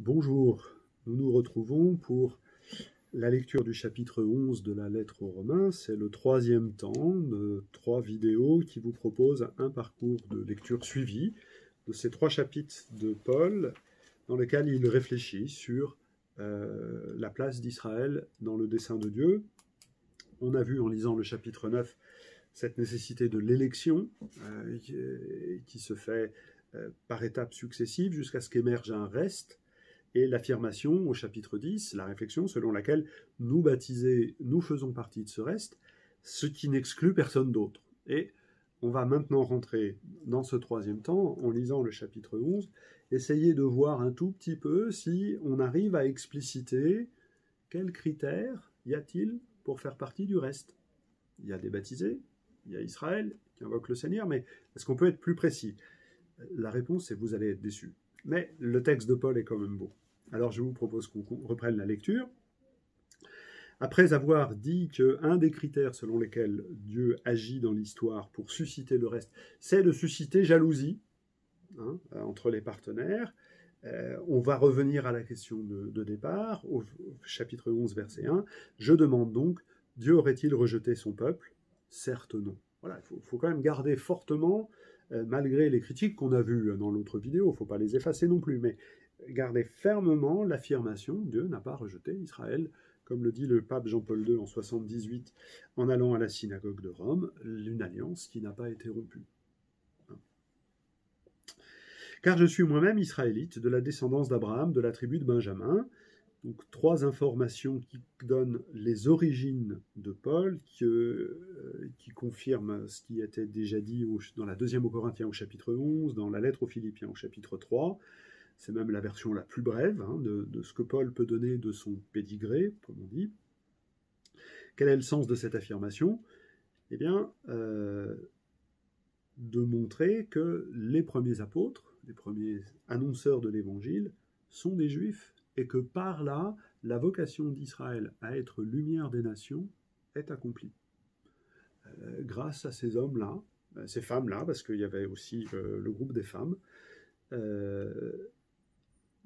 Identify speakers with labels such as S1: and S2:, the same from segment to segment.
S1: Bonjour, nous nous retrouvons pour la lecture du chapitre 11 de la lettre aux Romains. C'est le troisième temps de 3 vidéos qui vous proposent un parcours de lecture suivi de ces 3 chapitres de Paul dans lesquels il réfléchit sur la place d'Israël dans le dessein de Dieu. On a vu en lisant le chapitre 9 cette nécessité de l'élection qui se fait par étapes successives jusqu'à ce qu'émerge un reste. Et l'affirmation au chapitre 10, la réflexion selon laquelle nous baptisés, nous faisons partie de ce reste, ce qui n'exclut personne d'autre. Et on va maintenant rentrer dans ce troisième temps, en lisant le chapitre 11, essayer de voir un tout petit peu si on arrive à expliciter quels critères y a-t-il pour faire partie du reste. Il y a des baptisés, il y a Israël qui invoque le Seigneur, mais est-ce qu'on peut être plus précis? La réponse est vous allez être déçus. Mais le texte de Paul est quand même beau. Alors je vous propose qu'on reprenne la lecture. Après avoir dit qu'un des critères selon lesquels Dieu agit dans l'histoire pour susciter le reste, c'est de susciter jalousie entre les partenaires, on va revenir à la question de départ, au chapitre 11, verset 1. Je demande donc, Dieu aurait-il rejeté son peuple? Certes non. Voilà, il faut quand même garder fortement, malgré les critiques qu'on a vues dans l'autre vidéo, il ne faut pas les effacer non plus, mais garder fermement l'affirmation « Dieu n'a pas rejeté Israël », comme le dit le pape Jean-Paul II en 78 en allant à la synagogue de Rome, une alliance qui n'a pas été rompue. Car je suis moi-même israélite, de la descendance d'Abraham, de la tribu de Benjamin. Donc 3 informations qui donnent les origines de Paul, qui confirment ce qui était déjà dit dans la deuxième aux Corinthiens au chapitre 11, dans la lettre aux Philippiens au chapitre 3. C'est même la version la plus brève de ce que Paul peut donner de son pédigré, comme on dit. Quel est le sens de cette affirmation? Eh bien, de montrer que les premiers apôtres, les premiers annonceurs de l'Évangile, sont des Juifs, et que par là, la vocation d'Israël à être lumière des nations est accomplie. Grâce à ces hommes-là, ces femmes-là, parce qu'il y avait aussi le groupe des femmes,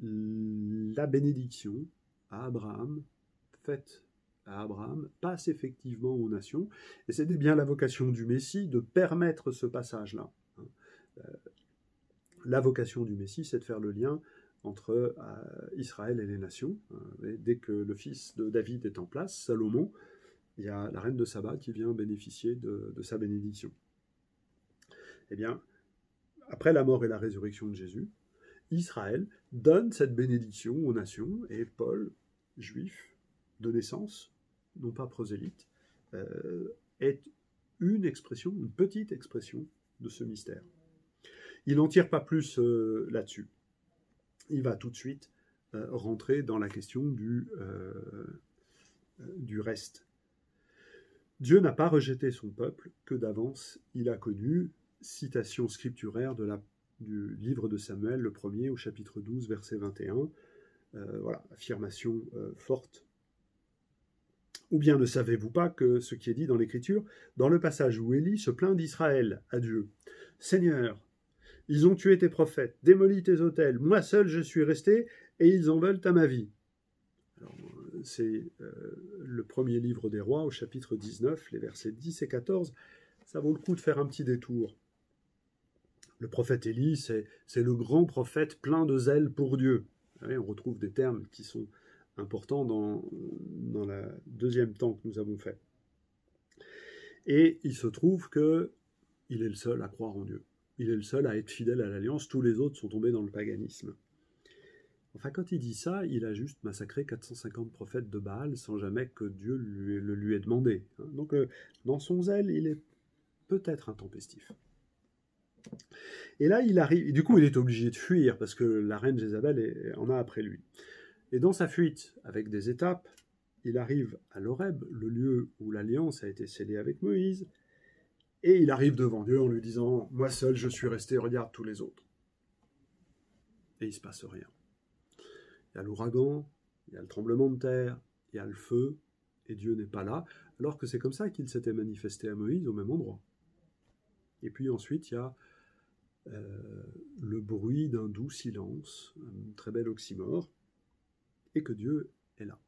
S1: la bénédiction à Abraham, faite à Abraham, passe effectivement aux nations, et c'était bien la vocation du Messie de permettre ce passage-là. La vocation du Messie, c'est de faire le lien entre Israël et les nations. Et dès que le fils de David est en place, Salomon, il y a la reine de Saba qui vient bénéficier de sa bénédiction. Eh bien, après la mort et la résurrection de Jésus, Israël donne cette bénédiction aux nations, et Paul, juif de naissance, non pas prosélyte, est une expression, une petite expression de ce mystère. Il n'en tire pas plus là-dessus. Il va tout de suite rentrer dans la question du reste. Dieu n'a pas rejeté son peuple que d'avance il a connu, citation scripturaire du livre de Samuel, le premier, au chapitre 12, verset 21. Voilà, affirmation forte. Ou bien ne savez-vous pas que ce qui est dit dans l'Écriture, dans le passage où Élie se plaint d'Israël à Dieu, « Seigneur, ils ont tué tes prophètes, démoli tes autels, moi seul je suis resté, et ils en veulent à ma vie. » Alors, c'est le premier livre des rois, au chapitre 19, les versets 10 et 14. Ça vaut le coup de faire un petit détour. Le prophète Élie, c'est le grand prophète plein de zèle pour Dieu. Voyez, on retrouve des termes qui sont importants dans le deuxième temps que nous avons fait. Et il se trouve qu'il est le seul à croire en Dieu. Il est le seul à être fidèle à l'Alliance. Tous les autres sont tombés dans le paganisme. Enfin, quand il dit ça, il a juste massacré 450 prophètes de Baal sans jamais que Dieu le lui ait demandé. Donc, dans son zèle, il est peut-être intempestif. Et là, il arrive, et du coup, il est obligé de fuir parce que la reine Jézabel en a après lui. Et dans sa fuite, avec des étapes, il arrive à l'Horeb, le lieu où l'alliance a été scellée avec Moïse, et il arrive devant Dieu en lui disant « Moi seul, je suis resté, regarde tous les autres. » Et il ne se passe rien. Il y a l'ouragan, il y a le tremblement de terre, il y a le feu, et Dieu n'est pas là, alors que c'est comme ça qu'il s'était manifesté à Moïse au même endroit. Et puis ensuite, il y a le bruit d'un doux silence, un très bel oxymore, et que Dieu est là.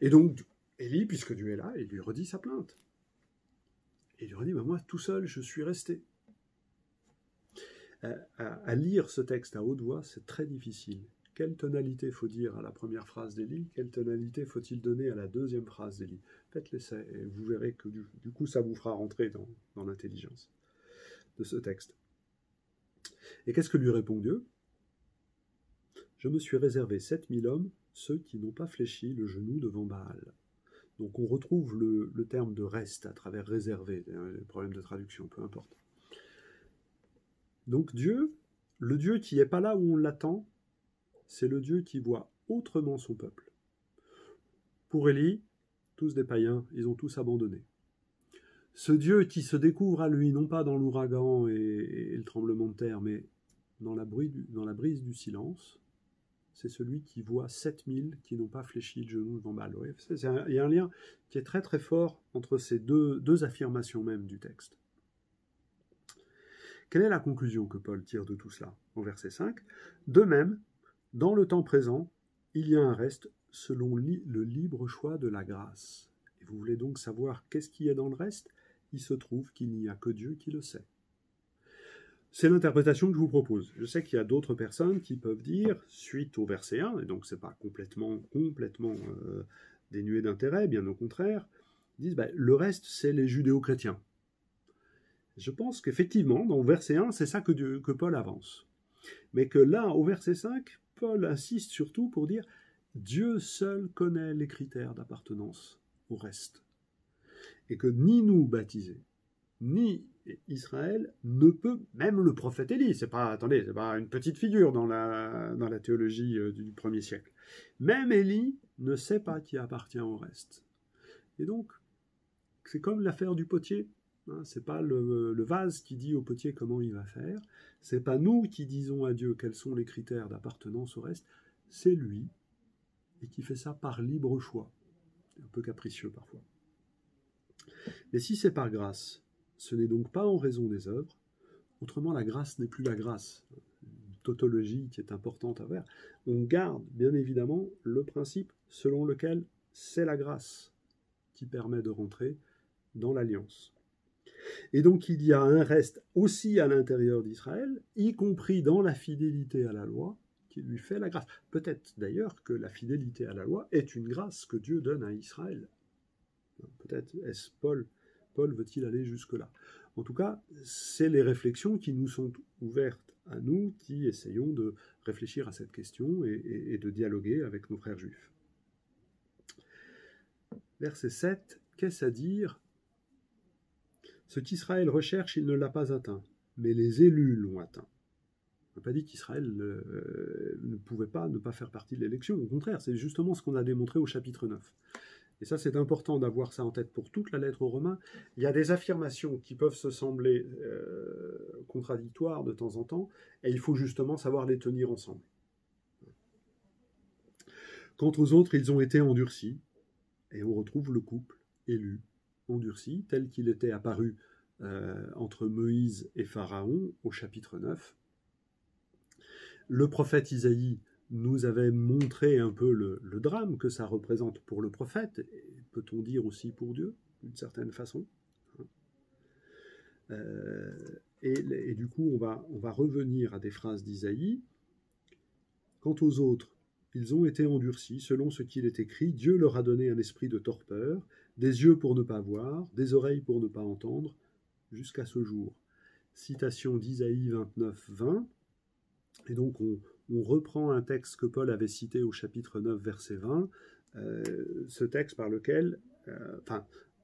S1: Et donc, Élie, puisque Dieu est là, il lui redit sa plainte. Et il lui redit, moi, tout seul, je suis resté. À lire ce texte à haute voix, c'est très difficile. Quelle tonalité faut dire à la première phrase d'Élie? Quelle tonalité faut-il donner à la deuxième phrase d'Élie? Faites l'essai et vous verrez que du coup, ça vous fera rentrer dans l'intelligence de ce texte. Et qu'est-ce que lui répond Dieu? Je me suis réservé 7000 hommes, ceux qui n'ont pas fléchi le genou devant Baal. Donc on retrouve le terme de reste à travers réservé, les problèmes de traduction, peu importe. Donc Dieu, le Dieu qui n'est pas là où on l'attend, c'est le Dieu qui voit autrement son peuple. Pour Élie, tous des païens, ils ont tous abandonné. Ce Dieu qui se découvre à lui, non pas dans l'ouragan et le tremblement de terre, mais dans la brise du silence, c'est celui qui voit 7000 qui n'ont pas fléchi le genou devant Baal. Il y a un lien qui est très très fort entre ces deux affirmations même du texte. Quelle est la conclusion que Paul tire de tout cela? Au verset 5, de même, dans le temps présent, il y a un reste selon le libre choix de la grâce. Et vous voulez donc savoir qu'est-ce qui est dans le reste? Il se trouve qu'il n'y a que Dieu qui le sait. C'est l'interprétation que je vous propose. Je sais qu'il y a d'autres personnes qui peuvent dire, suite au verset 1, et donc c'est pas complètement dénué d'intérêt, bien au contraire, disent le reste c'est les judéo-chrétiens. Je pense qu'effectivement, dans le verset 1, c'est ça que Paul avance. Mais que là, au verset 5, Paul insiste surtout pour dire Dieu seul connaît les critères d'appartenance au reste. Et que ni nous baptisés, ni Israël ne peut, même le prophète Élie, c'est pas une petite figure dans la théologie du 1er siècle. Même Élie ne sait pas qui appartient au reste. Et donc, c'est comme l'affaire du potier. C'est pas le vase qui dit au potier comment il va faire. C'est pas nous qui disons à Dieu quels sont les critères d'appartenance au reste. C'est lui, et qui fait ça par libre choix. Un peu capricieux parfois. Mais si c'est par grâce, ce n'est donc pas en raison des œuvres. Autrement, la grâce n'est plus la grâce. Une tautologie qui est importante à faire. On garde, bien évidemment, le principe selon lequel c'est la grâce qui permet de rentrer dans l'alliance. Et donc il y a un reste aussi à l'intérieur d'Israël, y compris dans la fidélité à la loi, qui lui fait la grâce. Peut-être d'ailleurs que la fidélité à la loi est une grâce que Dieu donne à Israël. Peut-être est-ce Paul veut-il aller jusque-là. En tout cas, c'est les réflexions qui nous sont ouvertes à nous, qui essayons de réfléchir à cette question et de dialoguer avec nos frères juifs. Verset 7, qu'est-ce à dire? Ce qu'Israël recherche, il ne l'a pas atteint, mais les élus l'ont atteint. On n'a pas dit qu'Israël ne pouvait pas ne pas faire partie de l'élection. Au contraire, c'est justement ce qu'on a démontré au chapitre 9. Et ça, c'est important d'avoir ça en tête pour toute la lettre aux Romains. Il y a des affirmations qui peuvent se sembler contradictoires de temps en temps, et il faut justement savoir les tenir ensemble. Quant aux autres, ils ont été endurcis, et on retrouve le couple élu, endurci, tel qu'il était apparu entre Moïse et Pharaon au chapitre 9. Le prophète Isaïe nous avait montré un peu le drame que ça représente pour le prophète, et peut-on dire aussi pour Dieu, d'une certaine façon. Et du coup, on va revenir à des phrases d'Isaïe. Quant aux autres, ils ont été endurcis, selon ce qu'il est écrit, Dieu leur a donné un esprit de torpeur, des yeux pour ne pas voir, des oreilles pour ne pas entendre, jusqu'à ce jour. Citation d'Isaïe 29, 20. Et donc on reprend un texte que Paul avait cité au chapitre 9, verset 20, ce texte par lequel,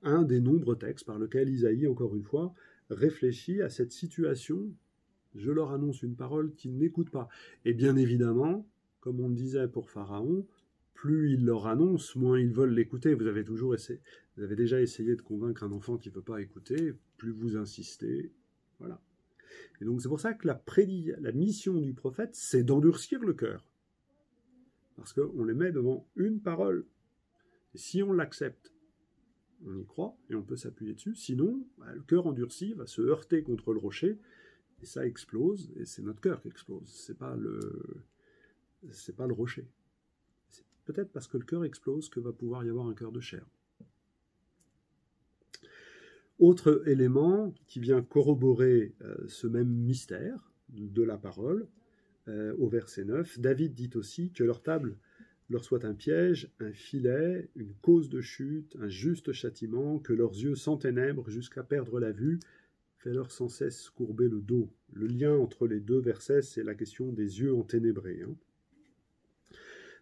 S1: un des nombreux textes par lequel Isaïe, encore une fois, réfléchit à cette situation. Je leur annonce une parole qu'ils n'écoutent pas. Et bien évidemment, comme on le disait pour Pharaon, plus il leur annonce, moins ils veulent l'écouter. Vous avez déjà essayé de convaincre un enfant qui ne veut pas écouter, plus vous insistez, voilà. Et donc c'est pour ça que la mission du prophète, c'est d'endurcir le cœur. Parce qu'on les met devant une parole. Et si on l'accepte, on y croit et on peut s'appuyer dessus. Sinon, le cœur endurci va se heurter contre le rocher et ça explose. Et c'est notre cœur qui explose. C'est pas le rocher. peut-être parce que le cœur explose que va pouvoir y avoir un cœur de chair. Autre élément qui vient corroborer ce même mystère de la parole, au verset 9, David dit aussi que leur table leur soit un piège, un filet, une cause de chute, un juste châtiment, que leurs yeux s'enténèbrent jusqu'à perdre la vue, fait-leur sans cesse courber le dos. Le lien entre les deux versets, c'est la question des yeux enténébrés.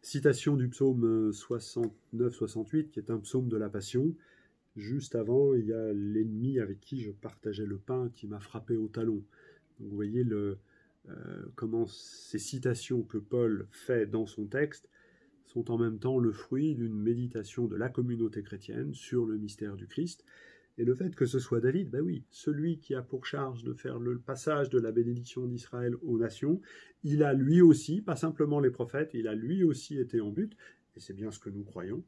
S1: Citation du psaume 69-68, qui est un psaume de la Passion. Juste avant, il y a l'ennemi avec qui je partageais le pain qui m'a frappé au talon. Donc vous voyez comment ces citations que Paul fait dans son texte sont en même temps le fruit d'une méditation de la communauté chrétienne sur le mystère du Christ. Et le fait que ce soit David, ben oui, celui qui a pour charge de faire le passage de la bénédiction d'Israël aux nations, il a lui aussi, pas simplement les prophètes, il a lui aussi été en but, et c'est bien ce que nous croyons.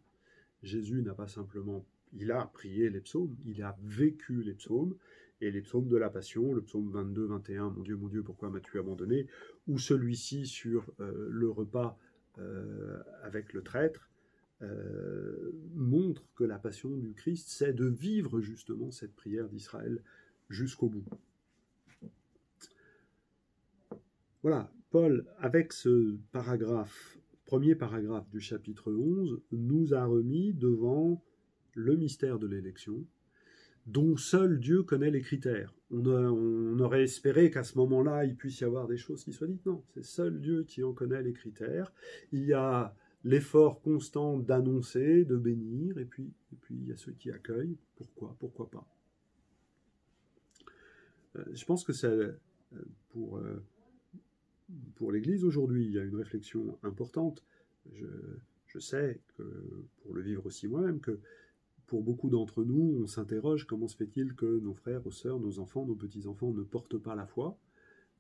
S1: Jésus n'a pas simplement, il a prié les psaumes, il a vécu les psaumes, et les psaumes de la Passion, le psaume 22-21, mon Dieu, pourquoi m'as-tu abandonné, ou celui-ci sur le repas avec le traître, montre que la passion du Christ, c'est de vivre justement cette prière d'Israël jusqu'au bout. Voilà, Paul, avec ce paragraphe, premier paragraphe du chapitre 11, nous a remis devant le mystère de l'élection, dont seul Dieu connaît les critères. On aurait espéré qu'à ce moment-là, il puisse y avoir des choses qui soient dites. Non, c'est seul Dieu qui en connaît les critères. Il y a l'effort constant d'annoncer, de bénir, et puis il y a ceux qui accueillent. Pourquoi pas. Je pense que c'est pour l'Église aujourd'hui, il y a une réflexion importante. Je sais, que, pour le vivre aussi moi-même, que pour beaucoup d'entre nous, on s'interroge comment se fait-il que nos frères, nos sœurs, nos enfants, nos petits-enfants ne portent pas la foi.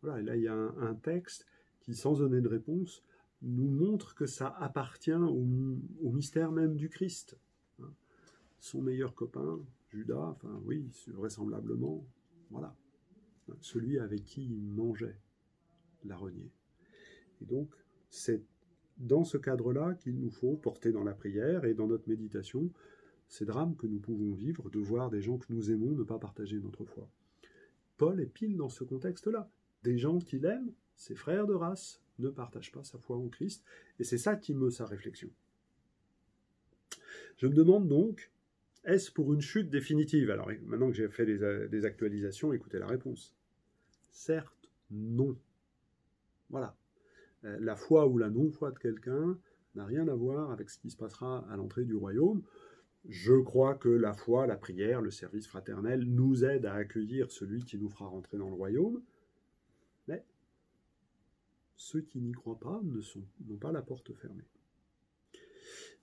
S1: Voilà, et là, il y a un texte qui, sans donner de réponse, nous montre que ça appartient au mystère même du Christ. Son meilleur copain, Judas, enfin oui, vraisemblablement, voilà, celui avec qui il mangeait, l'a renié. Et donc, c'est dans ce cadre-là qu'il nous faut porter dans la prière et dans notre méditation ces drames que nous pouvons vivre, de voir des gens que nous aimons ne pas partager notre foi. Paul est pile dans ce contexte-là. Des gens qu'il aime, ses frères de race, ne partagent pas sa foi en Christ, et c'est ça qui meut sa réflexion. Je me demande donc, est-ce pour une chute définitive? Alors maintenant que j'ai fait des actualisations, écoutez la réponse. Certes, non. Voilà. La foi ou la non-foi de quelqu'un n'a rien à voir avec ce qui se passera à l'entrée du royaume. Je crois que la foi, la prière, le service fraternel nous aident à accueillir celui qui nous fera rentrer dans le royaume, mais ceux qui n'y croient pas n'ont pas la porte fermée.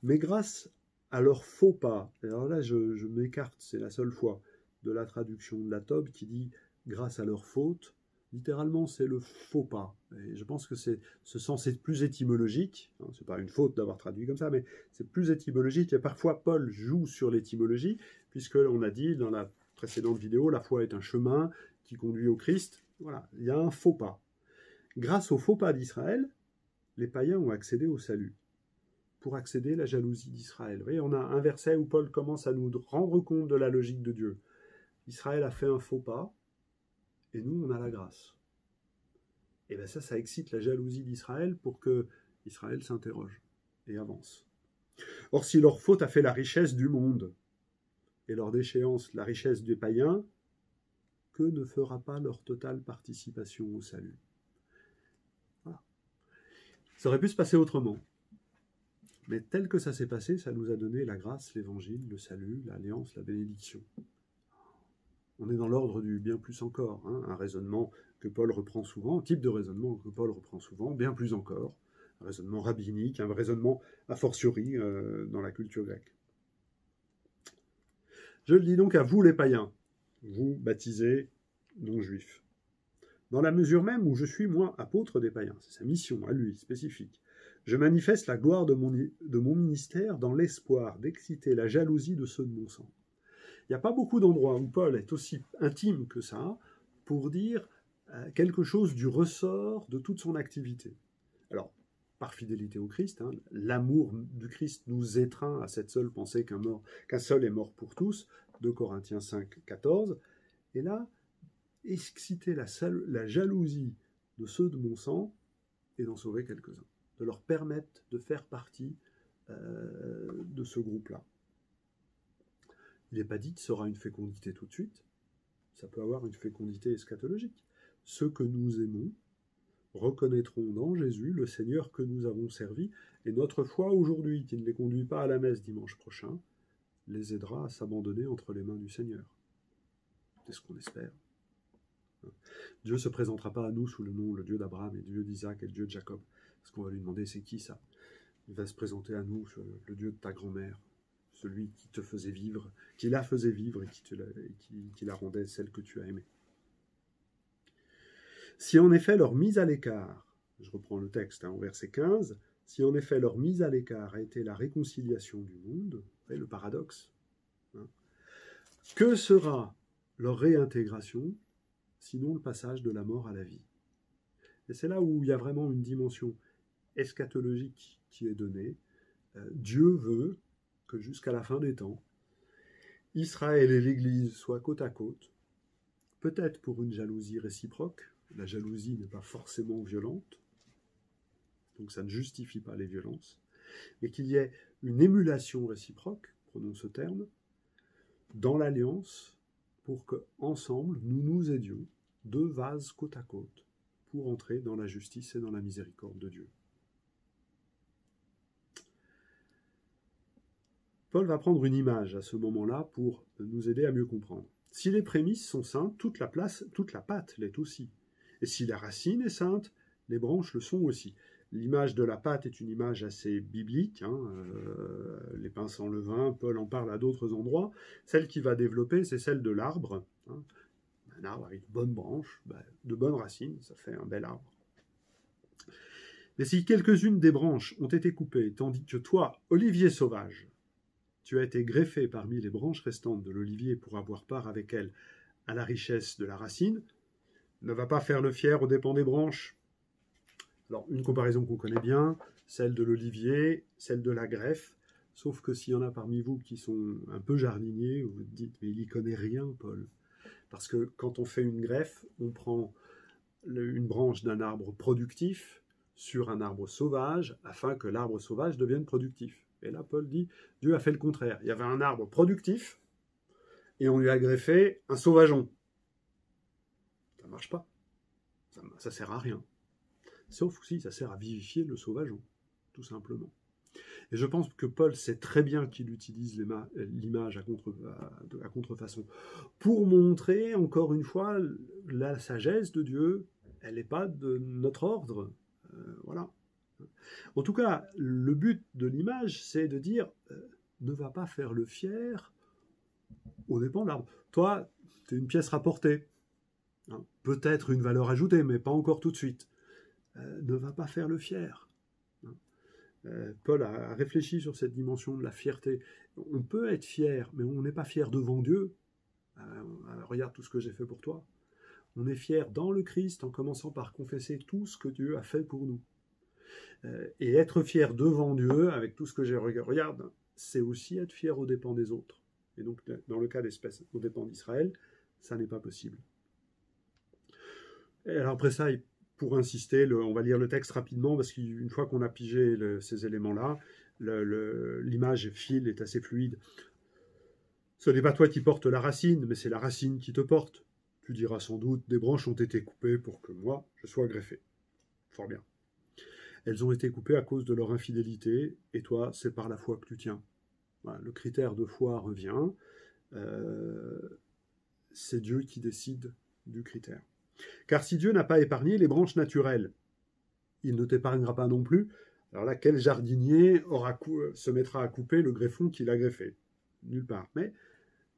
S1: Mais grâce à leur faux pas, alors là je m'écarte, c'est la seule fois, de la traduction de la Tob qui dit « grâce à leur faute », littéralement c'est le faux pas. Et je pense que ce sens est plus étymologique, hein, c'est pas une faute d'avoir traduit comme ça, mais c'est plus étymologique, et parfois Paul joue sur l'étymologie, puisqu'on a dit dans la précédente vidéo, la foi est un chemin qui conduit au Christ. Voilà, il y a un faux pas. Grâce au faux pas d'Israël, les païens ont accédé au salut. Pour accéder à la jalousie d'Israël. Vous voyez, on a un verset où Paul commence à nous rendre compte de la logique de Dieu. Israël a fait un faux pas, et nous, on a la grâce. Et bien ça excite la jalousie d'Israël pour que Israël s'interroge et avance. Or, si leur faute a fait la richesse du monde, et leur déchéance la richesse des païens, que ne fera pas leur totale participation au salut? Voilà. Ça aurait pu se passer autrement. Mais tel que ça s'est passé, ça nous a donné la grâce, l'évangile, le salut, l'alliance, la bénédiction. On est dans l'ordre du bien plus encore, hein, un raisonnement que Paul reprend souvent, un type de raisonnement que Paul reprend souvent, bien plus encore, un raisonnement rabbinique, un raisonnement a fortiori dans la culture grecque. Je le dis donc à vous les païens, vous baptisés non-juifs, dans la mesure même où je suis moi apôtre des païens, c'est sa mission à lui, spécifique. Je manifeste la gloire de mon ministère dans l'espoir d'exciter la jalousie de ceux de mon sang. Il n'y a pas beaucoup d'endroits où Paul est aussi intime que ça pour dire quelque chose du ressort de toute son activité. Alors, par fidélité au Christ. Hein. L'amour du Christ nous étreint à cette seule pensée qu'un seul est mort pour tous, 2 Corinthiens 5, 14. Et là, exciter la jalousie de ceux de mon sang et d'en sauver quelques-uns, de leur permettre de faire partie de ce groupe-là. Il n'est pas dit que ce sera une fécondité tout de suite, ça peut avoir une fécondité eschatologique. Ceux que nous aimons reconnaîtront dans Jésus le Seigneur que nous avons servi, et notre foi aujourd'hui, qui ne les conduit pas à la messe dimanche prochain, les aidera à s'abandonner entre les mains du Seigneur. C'est ce qu'on espère. Dieu ne se présentera pas à nous sous le nom, le Dieu d'Abraham, et le Dieu d'Isaac, et le Dieu de Jacob. Ce qu'on va lui demander, c'est qui ça? Il va se présenter à nous, le Dieu de ta grand-mère, celui qui te faisait vivre, qui la faisait vivre et qui la rendait celle que tu as aimée. Si en effet leur mise à l'écart, je reprends le texte au verset 15, si en effet leur mise à l'écart a été la réconciliation du monde, vous voyez le paradoxe, hein, que sera leur réintégration sinon le passage de la mort à la vie? Et c'est là où il y a vraiment une dimension eschatologique qui est donnée. Dieu veut que jusqu'à la fin des temps, Israël et l'Église soient côte à côte, peut-être pour une jalousie réciproque. La jalousie n'est pas forcément violente, donc ça ne justifie pas les violences, mais qu'il y ait une émulation réciproque, prenons ce terme, dans l'alliance, pour qu'ensemble, nous nous aidions, 2 vases côte à côte, pour entrer dans la justice et dans la miséricorde de Dieu. Paul va prendre une image à ce moment-là pour nous aider à mieux comprendre. Si les prémices sont saintes, toute la pâte l'est aussi. Et si la racine est sainte, les branches le sont aussi. L'image de la pâte est une image assez biblique, hein, les pains sans levain, Paul en parle à d'autres endroits. Celle qui va développer, c'est celle de l'arbre. Hein. Un arbre avec de bonnes branches, de bonnes racines, ça fait un bel arbre. Mais si quelques-unes des branches ont été coupées, tandis que toi, olivier sauvage, tu as été greffé parmi les branches restantes de l'olivier pour avoir part avec elle à la richesse de la racine, ne va pas faire le fier aux dépens des branches. Alors, une comparaison qu'on connaît bien, celle de l'olivier, celle de la greffe, sauf que s'il y en a parmi vous qui sont un peu jardiniers, vous vous dites, mais il n'y connaît rien, Paul. Parce que quand on fait une greffe, on prend une branche d'un arbre productif sur un arbre sauvage, afin que l'arbre sauvage devienne productif. Et là, Paul dit, Dieu a fait le contraire. Il y avait un arbre productif, et on lui a greffé un sauvageon. Ça ne marche pas. Ça ne sert à rien. Sauf si ça sert à vivifier le sauvageon, tout simplement. Et je pense que Paul sait très bien qu'il utilise l'image à contrefaçon pour montrer, encore une fois, la sagesse de Dieu, elle n'est pas de notre ordre. Voilà. En tout cas, le but de l'image, c'est de dire ne va pas faire le fier aux dépens de l'arbre. Toi, tu es une pièce rapportée. Hein, peut-être une valeur ajoutée, mais pas encore tout de suite. Ne va pas faire le fier. Paul a réfléchi sur cette dimension de la fierté. On peut être fier, mais on n'est pas fier devant Dieu. Regarde tout ce que j'ai fait pour toi. On est fier dans le Christ en commençant par confesser tout ce que Dieu a fait pour nous. Et être fier devant Dieu avec tout ce que j'ai regardé, c'est aussi être fier aux dépens des autres. Et donc, dans le cas d'espèces aux dépens d'Israël, ça n'est pas possible. Et alors après ça, pour insister, on va lire le texte rapidement, parce qu'une fois qu'on a pigé ces éléments-là, l'image file est assez fluide. Ce n'est pas toi qui portes la racine, mais c'est la racine qui te porte. Tu diras sans doute, des branches ont été coupées pour que moi, je sois greffé. Fort bien. Elles ont été coupées à cause de leur infidélité, et toi, c'est par la foi que tu tiens. Voilà, le critère de foi revient. C'est Dieu qui décide du critère. Car si Dieu n'a pas épargné les branches naturelles, il ne t'épargnera pas non plus. Alors là, quel jardinier se mettra à couper le greffon qu'il a greffé? Nulle part. Mais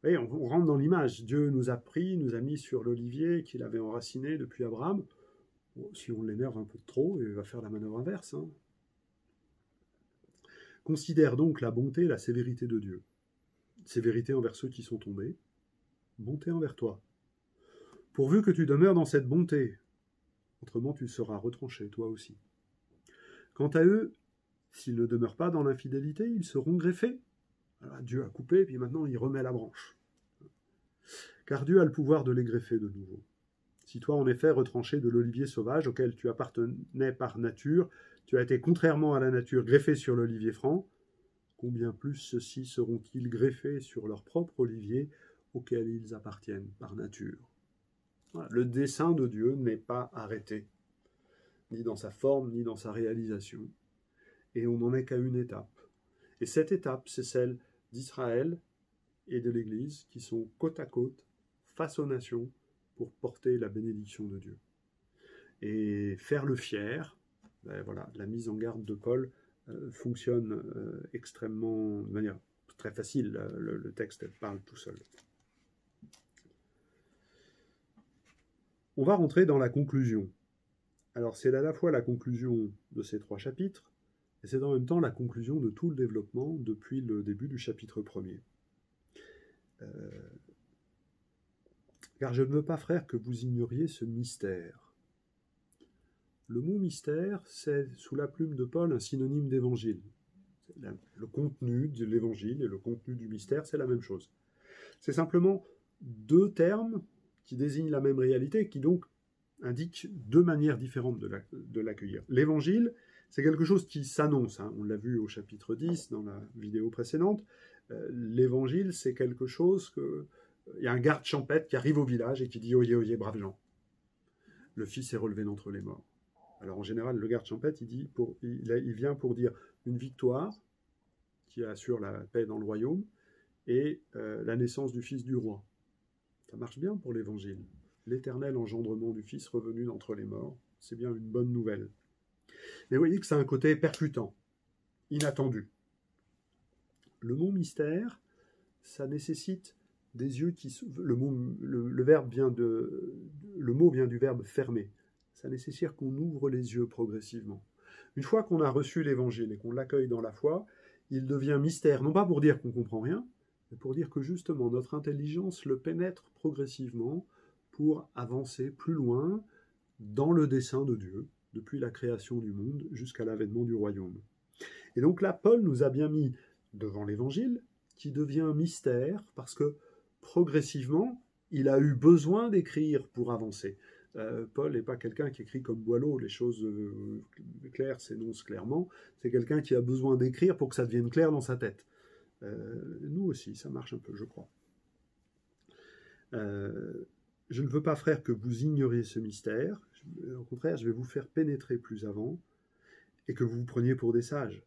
S1: voyez, on rentre dans l'image. Dieu nous a pris, nous a mis sur l'olivier qu'il avait enraciné depuis Abraham. Bon, si on l'énerve un peu trop, il va faire la manœuvre inverse. Hein. Considère donc la bonté et la sévérité de Dieu. Sévérité envers ceux qui sont tombés, bonté envers toi. Pourvu que tu demeures dans cette bonté, autrement tu seras retranché, toi aussi. Quant à eux, s'ils ne demeurent pas dans l'infidélité, ils seront greffés. Alors, Dieu a coupé, puis maintenant il remet la branche. Car Dieu a le pouvoir de les greffer de nouveau. Si toi, en effet, retranché de l'olivier sauvage auquel tu appartenais par nature, tu as été contrairement à la nature greffé sur l'olivier franc, combien plus ceux-ci seront-ils greffés sur leur propre olivier auquel ils appartiennent par nature. Voilà. Le dessein de Dieu n'est pas arrêté, ni dans sa forme, ni dans sa réalisation. Et on n'en est qu'à une étape. Et cette étape, c'est celle d'Israël et de l'Église qui sont côte à côte, face aux nations, pour porter la bénédiction de Dieu. Et faire le fier, ben voilà, la mise en garde de Paul fonctionne extrêmement, de manière très facile, le texte parle tout seul. On va rentrer dans la conclusion. Alors c'est à la fois la conclusion de ces 3 chapitres, et c'est en même temps la conclusion de tout le développement depuis le début du chapitre 1er. Car je ne veux pas, frères, que vous ignoriez ce mystère. Le mot mystère, c'est, sous la plume de Paul, un synonyme d'évangile. Le contenu de l'évangile et le contenu du mystère, c'est la même chose. C'est simplement 2 termes qui désignent la même réalité, qui donc indiquent 2 manières différentes de l'accueillir. L'évangile, c'est quelque chose qui s'annonce, hein. On l'a vu au chapitre 10, dans la vidéo précédente. L'évangile, c'est quelque chose que... Il y a un garde champêtre qui arrive au village et qui dit « Oyez, oyez, braves gens, le fils est relevé d'entre les morts ». Alors en général, le garde champêtre, il vient pour dire une victoire qui assure la paix dans le royaume et la naissance du fils du roi. Ça marche bien pour l'évangile. L'éternel engendrement du fils revenu d'entre les morts, c'est bien une bonne nouvelle. Mais vous voyez que ça a un côté percutant, inattendu. Le mot mystère, ça nécessite des yeux qui... Le mot vient du verbe fermer. Ça nécessite qu'on ouvre les yeux progressivement. Une fois qu'on a reçu l'évangile et qu'on l'accueille dans la foi, il devient mystère, non pas pour dire qu'on ne comprend rien, mais pour dire que justement notre intelligence le pénètre progressivement pour avancer plus loin dans le dessein de Dieu, depuis la création du monde jusqu'à l'avènement du royaume. Et donc là, Paul nous a bien mis devant l'évangile, qui devient mystère, parce que progressivement, il a eu besoin d'écrire pour avancer. Paul n'est pas quelqu'un qui écrit comme Boileau, les choses claires s'énoncent clairement, c'est quelqu'un qui a besoin d'écrire pour que ça devienne clair dans sa tête. Nous aussi, ça marche un peu, je crois. Je ne veux pas, frères, que vous ignoriez ce mystère, au contraire, je vais vous faire pénétrer plus avant, et que vous vous preniez pour des sages.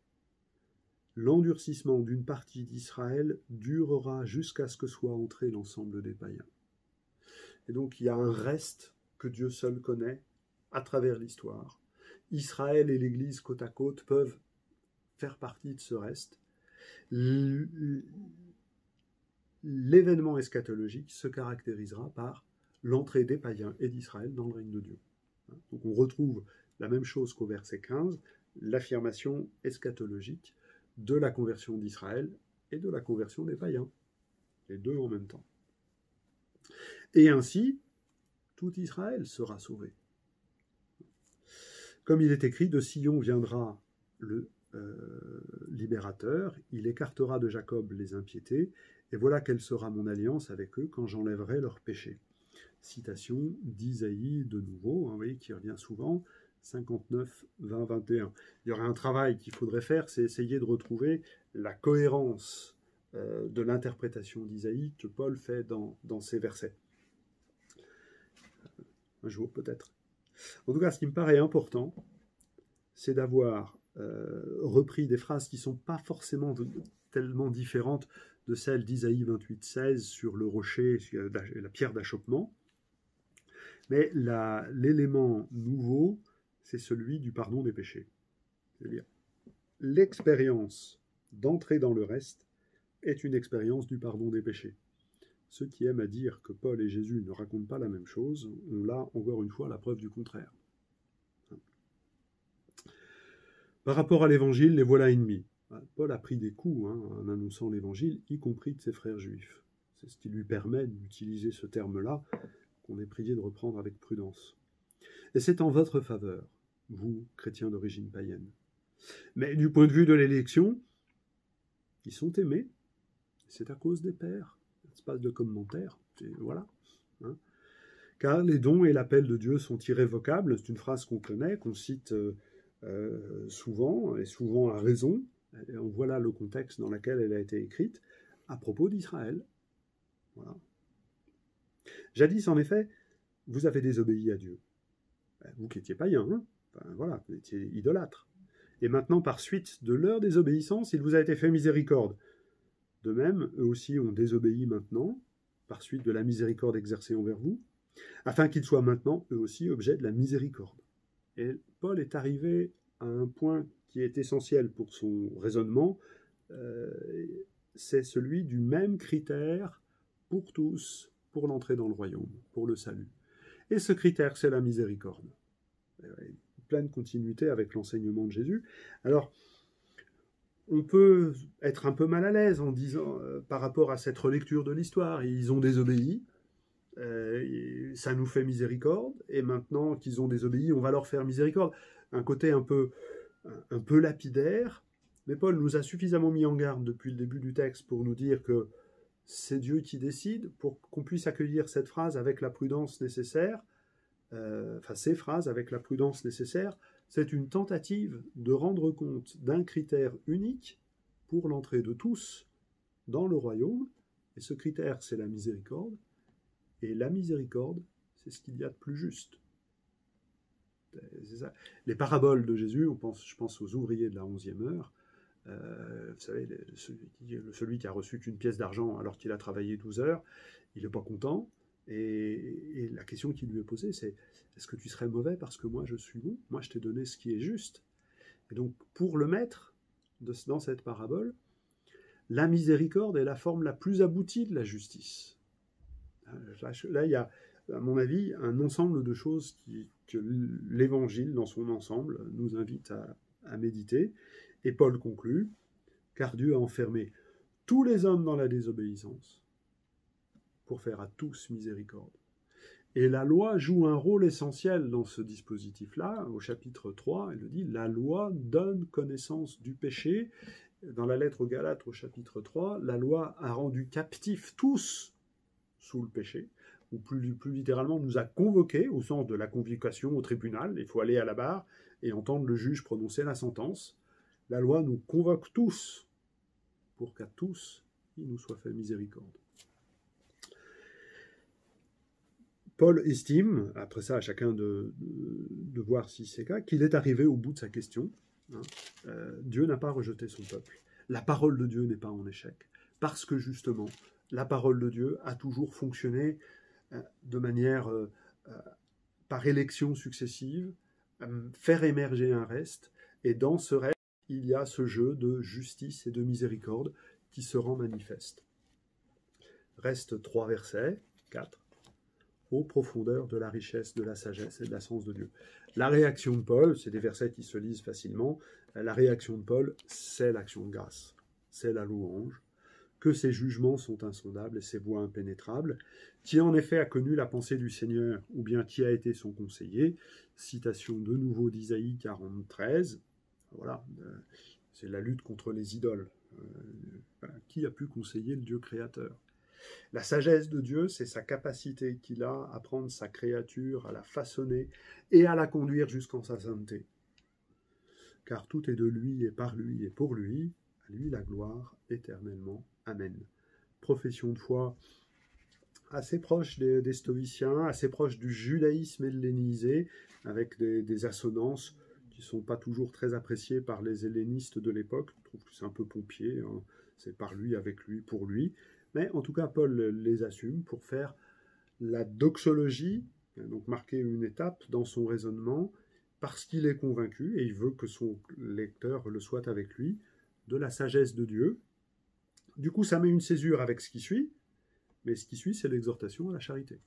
S1: L'endurcissement d'une partie d'Israël durera jusqu'à ce que soit entré l'ensemble des païens. Et donc il y a un reste que Dieu seul connaît à travers l'histoire. Israël et l'Église côte à côte peuvent faire partie de ce reste. L'événement eschatologique se caractérisera par l'entrée des païens et d'Israël dans le règne de Dieu. Donc on retrouve la même chose qu'au verset 15, l'affirmation eschatologique de la conversion d'Israël et de la conversion des païens. Les 2 en même temps. Et ainsi, tout Israël sera sauvé. Comme il est écrit, de Sion viendra le libérateur, il écartera de Jacob les impiétés, et voilà quelle sera mon alliance avec eux quand j'enlèverai leurs péchés. Citation d'Isaïe de nouveau, vous voyez, qui revient souvent, 59, 20, 21. Il y aurait un travail qu'il faudrait faire, c'est essayer de retrouver la cohérence de l'interprétation d'Isaïe que Paul fait dans ces versets. Un jour peut-être. En tout cas, ce qui me paraît important, c'est d'avoir repris des phrases qui ne sont pas forcément tellement différentes de celles d'Isaïe 28, 16 sur le rocher et la pierre d'achoppement. Mais l'élément nouveau, c'est celui du pardon des péchés. C'est-à-dire, l'expérience d'entrer dans le reste est une expérience du pardon des péchés. Ceux qui aiment à dire que Paul et Jésus ne racontent pas la même chose, ont là, encore une fois, la preuve du contraire. Par rapport à l'évangile, les voilà ennemis. Paul a pris des coups en annonçant l'évangile, y compris de ses frères juifs. C'est ce qui lui permet d'utiliser ce terme-là, qu'on est prié de reprendre avec prudence. Et c'est en votre faveur, vous, chrétiens d'origine païenne. Mais du point de vue de l'élection, ils sont aimés. C'est à cause des pères. Espace de commentaires. Voilà. Hein. Car les dons et l'appel de Dieu sont irrévocables. C'est une phrase qu'on connaît, qu'on cite souvent, et souvent à raison. Et on voit là le contexte dans lequel elle a été écrite, à propos d'Israël. Voilà. Jadis, en effet, vous avez désobéi à Dieu. Vous qui étiez païens, hein, enfin, voilà, vous étiez idolâtres. Et maintenant, par suite de leur désobéissance, il vous a été fait miséricorde. De même, eux aussi ont désobéi maintenant, par suite de la miséricorde exercée envers vous, afin qu'ils soient maintenant, eux aussi, objet de la miséricorde. Et Paul est arrivé à un point qui est essentiel pour son raisonnement, c'est celui du même critère pour tous, pour l'entrée dans le royaume, pour le salut. Et ce critère, c'est la miséricorde. Pleine continuité avec l'enseignement de Jésus. Alors, on peut être un peu mal à l'aise en disant, par rapport à cette relecture de l'histoire, ils ont désobéi, ça nous fait miséricorde, et maintenant qu'ils ont désobéi, on va leur faire miséricorde. Un côté un peu lapidaire, mais Paul nous a suffisamment mis en garde depuis le début du texte pour nous dire que c'est Dieu qui décide, pour qu'on puisse accueillir cette phrase avec la prudence nécessaire, ces phrases avec la prudence nécessaire. C'est une tentative de rendre compte d'un critère unique pour l'entrée de tous dans le royaume, et ce critère, c'est la miséricorde, et la miséricorde, c'est ce qu'il y a de plus juste. C'est ça. Les paraboles de Jésus, je pense aux ouvriers de la 11e heure, vous savez, celui qui a reçu qu'une pièce d'argent alors qu'il a travaillé 12 heures, il n'est pas content, et la question qui lui est posée, c'est: est-ce que tu serais mauvais parce que moi je suis bon? Moi je t'ai donné ce qui est juste. Et donc pour le maître, dans cette parabole, la miséricorde est la forme la plus aboutie de la justice. Là il y a, à mon avis, un ensemble de choses que l'Évangile, dans son ensemble, nous invite à méditer. Et Paul conclut: car Dieu a enfermé tous les hommes dans la désobéissance pour faire à tous miséricorde. Et la loi joue un rôle essentiel dans ce dispositif-là. Au chapitre 3, elle le dit, la loi donne connaissance du péché. Dans la lettre aux Galates, au chapitre 3, la loi a rendu captifs tous sous le péché, ou plus littéralement, nous a convoqués, au sens de la convocation au tribunal. Il faut aller à la barre et entendre le juge prononcer la sentence. La loi nous convoque tous pour qu'à tous, il nous soit fait miséricorde. Paul estime, après ça à chacun de voir si c'est le cas, qu'il est arrivé au bout de sa question. Dieu n'a pas rejeté son peuple. La parole de Dieu n'est pas en échec. Parce que justement, la parole de Dieu a toujours fonctionné de manière, par élection successive, faire émerger un reste. Et dans ce reste, il y a ce jeu de justice et de miséricorde qui se rend manifeste. Reste 3 versets, 4. Aux profondeurs de la richesse, de la sagesse et de la science de Dieu. La réaction de Paul, c'est des versets qui se lisent facilement, la réaction de Paul, c'est l'action de grâce, c'est la louange, que ses jugements sont insondables et ses voies impénétrables, qui en effet a connu la pensée du Seigneur, ou bien qui a été son conseiller, citation de nouveau d'Isaïe 43, voilà, c'est la lutte contre les idoles, qui a pu conseiller le Dieu créateur? La sagesse de Dieu, c'est sa capacité qu'il a à prendre sa créature, à la façonner et à la conduire jusqu'en sa sainteté. Car tout est de lui et par lui et pour lui, à lui la gloire éternellement. Amen. Profession de foi assez proche des stoïciens, assez proche du judaïsme hellénisé, avec des assonances qui ne sont pas toujours très appréciées par les hellénistes de l'époque. Je trouve que c'est un peu pompier, hein. C'est par lui, avec lui, pour lui. Mais en tout cas, Paul les assume pour faire la doxologie, donc marquer une étape dans son raisonnement, parce qu'il est convaincu, et il veut que son lecteur le soit avec lui, de la sagesse de Dieu. Du coup, ça met une césure avec ce qui suit, mais ce qui suit, c'est l'exhortation à la charité.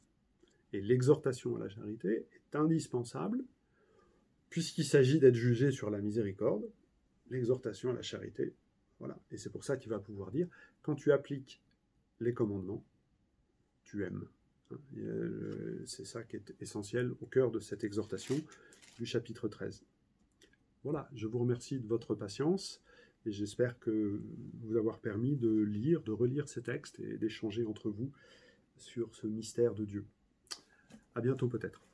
S1: Et l'exhortation à la charité est indispensable, puisqu'il s'agit d'être jugé sur la miséricorde, l'exhortation à la charité, voilà. Et c'est pour ça qu'il va pouvoir dire, quand tu appliques les commandements, tu aimes. C'est ça qui est essentiel au cœur de cette exhortation du chapitre 13. Voilà, je vous remercie de votre patience et j'espère que vous avoir permis de lire, de relire ces textes et d'échanger entre vous sur ce mystère de Dieu. À bientôt peut-être.